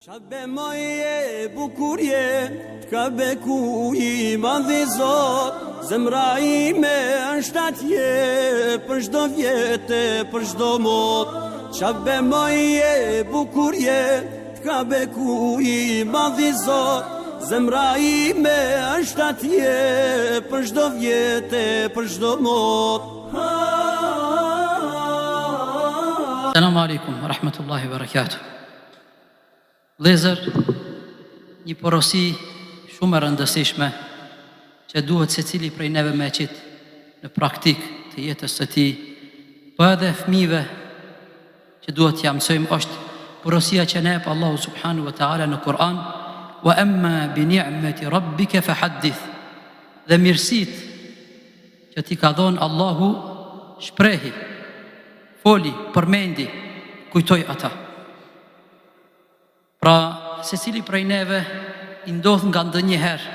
Shabe moje bukurje, t'ka beku I madhi Zot, zemra ime është atje, për shdo vjetë, për shdo mot. Shabe moje bukurje, t'ka beku I madhi Zot, zemra ime është atje, për shdo vjetë, për shdo mot. Selamu alaikum, rahmetullahi wa barakatuh. Vëllezër, një porosi shumë e rëndësishme që duhet secili prej neve me qitë në praktik të jetës së tij, po edhe fëmijëve që duhet t'ia mësojmë është porosia që na jep Allahu subhanahu wa taala në Kur'an, wa amma bi ni'mati rabbika fahaddith. Dhe mirësitë që ti ka dhënë Allahu, shprehi, foli, përmendi, kujtoj ata. Pra, secili prej neve I ndodh nga ndonjëherë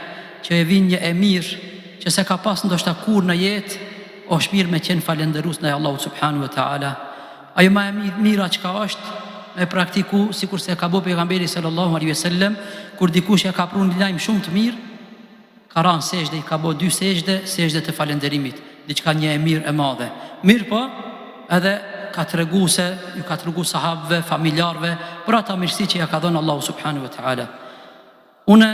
që e vin një e mirë që se ka pas ndoshta kur në jetë, është mirë me qenë falëndërues ndaj Allahut subhanahu wa taala. Ajo më e mira çka është me praktiku, sikur se ka bëu pejgamberi sallallahu alaihi wasallam, kur dikush ja ka pru një lajm shumë të mirë, ka rënë sejdë, I ka bëu 2 sejdë të falënderimit, diçka një e mirë e madhe. Mirë po, edhe ka tregu se ju ka tregu sahabëve, familjarëve për ata mirësi që ja ka dhënë Allahu subhanahu wa taala. Unë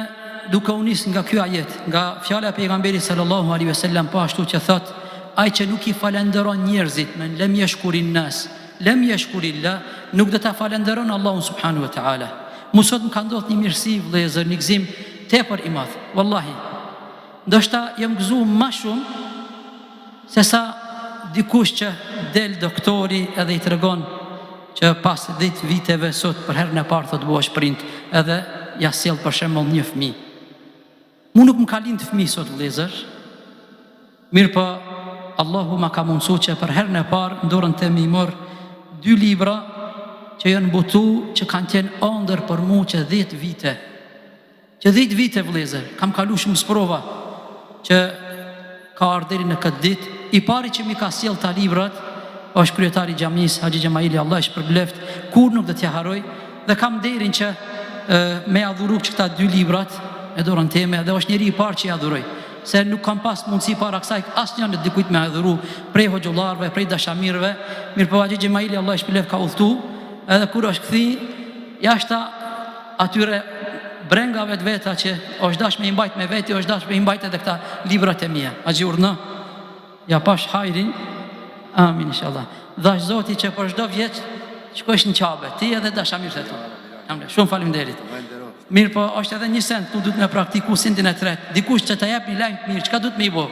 duke u nis nga ky ajet, nga fjala e pejgamberit sallallahu alaihi wasallam, po ashtu që thot, ai që nuk I falenderon njerëzit, men lem yashkurin nas, lem yashkurillah, nuk do ta falenderon Allahun subhanahu wa taala. Mosot më ka ndodhur një mirësi, vëllezër, një gëzim tepër I madh, wallahi. Ndoshta jam gëzuar më shumë se sa dikush që del doktori edhe I tregon që pas 10 viteve sot për herën e parë thot bëhesh print, edhe ja sjell për shembull një fëmijë. Mu nuk më ka lind fëmijë sot, vëllezër. Mirë po Allahu ma ka mundsuar që për herën e parë në dorën time I mor 2 libra që janë butu, që kanë qenë ëndër për mua që 10 vite. Që 10 vite, vëllezër, kam kalu shumë sprova që ka ardhur deri në këtë ditë. I pari që mi ka sjell ta librat është kryetari I xhamisë, Haxhi Xhamaili, Allah I shpërbleft, kur nuk do t'ja haroj, dhe kam derin që me adhuru këta 2 librat e dorën time, dhe është njeri I parë që I adhuroj, se nuk kam pas mundësi para kësaj asnjë në dikujt me adhuru prej hoxhollarëve, prej dashamirëve. Mirë po Haxhi Xhamaili, Allah I shpërbleft, ka udhtu, edhe kur është kthi jashta atyre brengave të veta që është dash me I mbajt me veti, është dash me I mbajt edhe këta librat e mia. Haxhi urna ja pash hajrin, amin inshallah. Dhash Zoti që për çdo vjet shkosh në Qabe, ti edhe dashamirët e tu. Shumë faleminderit. Mirë po, është edhe një send, tu duhet me praktiku sendin e tretë. Dikush që ta jep një lajm të mirë, çka duhet me I bë?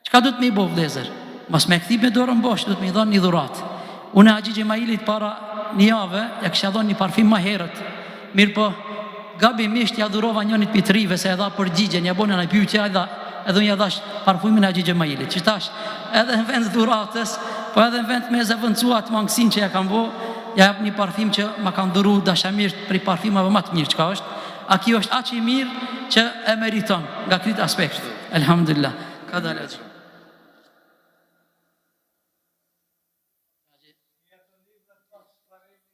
Çka duhet me I bë, vëllezër? Mos me kthim me dorën bosh, duhet me I dhënë një dhuratë. Unë Haxhi Xhamailit para një jave ja kisha dhënë një parfim më herët. Mirë po, gabimisht ja dhurova njënit pitrive se e dha përgjigjen, ja bënë në pyetje edhe unë ja dhash parfumin e Haxhi Xhamailit, që tash edhe në vend dhuratës, po edhe në vend me zëvendësua atë mangësinë që ja kam bë, ja jap një parfim që ma kanë dhuru dashamirët për parfimave më të mirë çka është. A kjo është aq I mirë që e meriton nga këtë aspekt. Elhamdulillah. Ka dalë.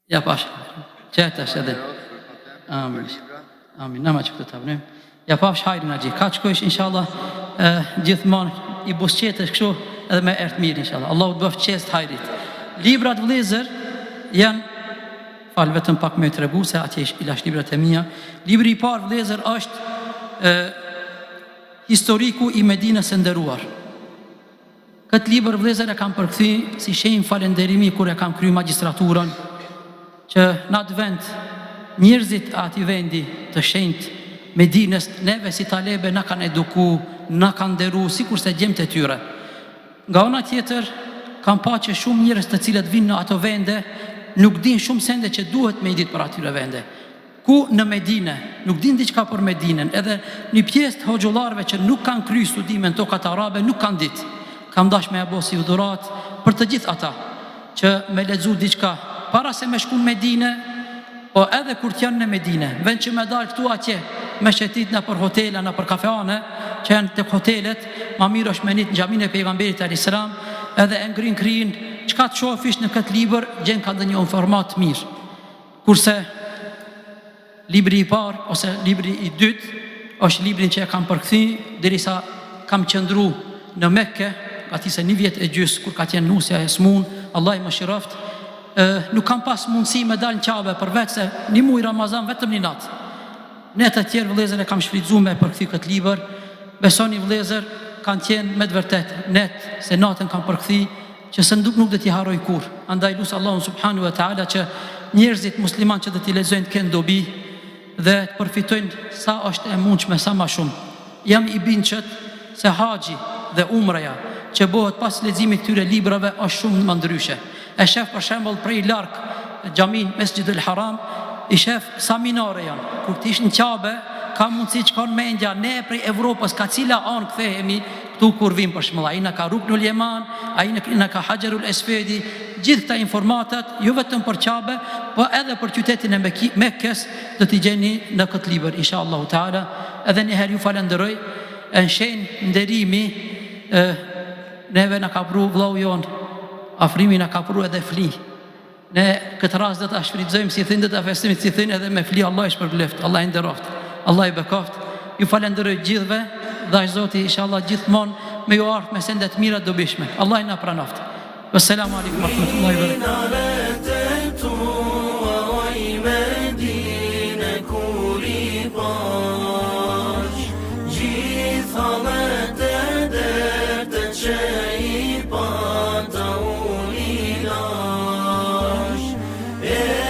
Ja pash. Çetash edhe. Amin. Amin. Nama që të tavnim. Ja pash hajrin Haxhi. Ka shkojsh inshallah gjithmonë I busqetesh kështu edhe me ertë mirë inshallah. Allahu të bëft qest hajrit. Librat, vëllezër, janë, falë vetëm pak me tregu se atje I lash librat e mia. Libri I parë, vëllezër, është historiku I Medinës së nderuar. Këtë libër, vëllezër, e kam përkthy si shenjë falënderimi kur e kam kryer magjistraturën, që në atë vend njerëzit ati vendi të shenjtë Medinës, neve si talebe na kanë eduku, na kanë nderu sikur se gjemt e tyre. Nga ana tjetër, kam pa që shumë njerëz të cilët vinë në ato vende nuk din shumë sende që duhet me I ditë për atyre vende. Ku në Medinë nuk din diçka për Medinën, edhe një pjesë të hoxhollarëve që nuk kanë kryer studime në tokat arabe nuk kanë ditë. Kam dash me apo si dhurat për të gjithë ata që me lexu diçka para se me shku në Medinë, po edhe kur t'janë në Medinë, vend që me dalë këtu atje, me shetit në për hotela, në për kafeane, që janë të hotelet, ma mirë është menit në xhaminë e pejgamberit a.s. Edhe e ngrin krijin, çka të shofish në këtë libër, gjen ka dhe një informat mirë. Kurse Libri i parë ose libri i dytë është librin që e kam përkthy derisa kam qëndru në Mekke, gati se 1 vjet e gjys kur ka qenë nusja e smun, Allah i mëshiroft, nuk kam pas mundësi me dal në Qabe përveç se 1 muaj Ramazan vetëm 1 natë. Ne të tjerë vëllezër e kam shfrytzuar me përkthy këtë libër. Besoni vëllezër, kanë qenë me të vërtet net se natën kam përkthy që se nuk do t'i harroj kur. Andaj lut Allahun subhanahu wa taala që njerëzit musliman që do t'i lexojnë të kenë dobi dhe të përfitojnë sa është e mundshme sa më shumë. Jam i binqët se haxhi dhe umraja që bëhet pas leximit këtyre librave është shumë më ndryshe. E shef për shembull prej larg xhamin Mesjidul Haram, i shef sa minore janë. Kur ti ish në Qabe, ka mundësi që kanë mendja ne prej Evropës, ka cila anë kthehemi këtu kur vim për shembull. Ai na ka Ruknul Yaman, ai na ka Hajarul Aswadi, gjithë këta informatat, jo vetëm për Qabe, po edhe për qytetin e Mekkes, do t'i gjeni në këtë libër inshallah taala. Edhe një herë ju falenderoj, në shenjë nderimi, neve na ka pru vllau jon, afrimi na ka pru edhe fli. Ne këtë rast do ta shfrytëzojmë si thënë të festimit si thënë edhe me fli Allah i shpërbleft, Allah i nderoft, Allah i bekoft. Ju falenderoj gjithëve dhe aq Zoti inshallah gjithmonë me ju ardh me sende të mira dobishme. Allah i na pranoft. Wassalamu alaikum wa rahmatullahi wa barakatuh.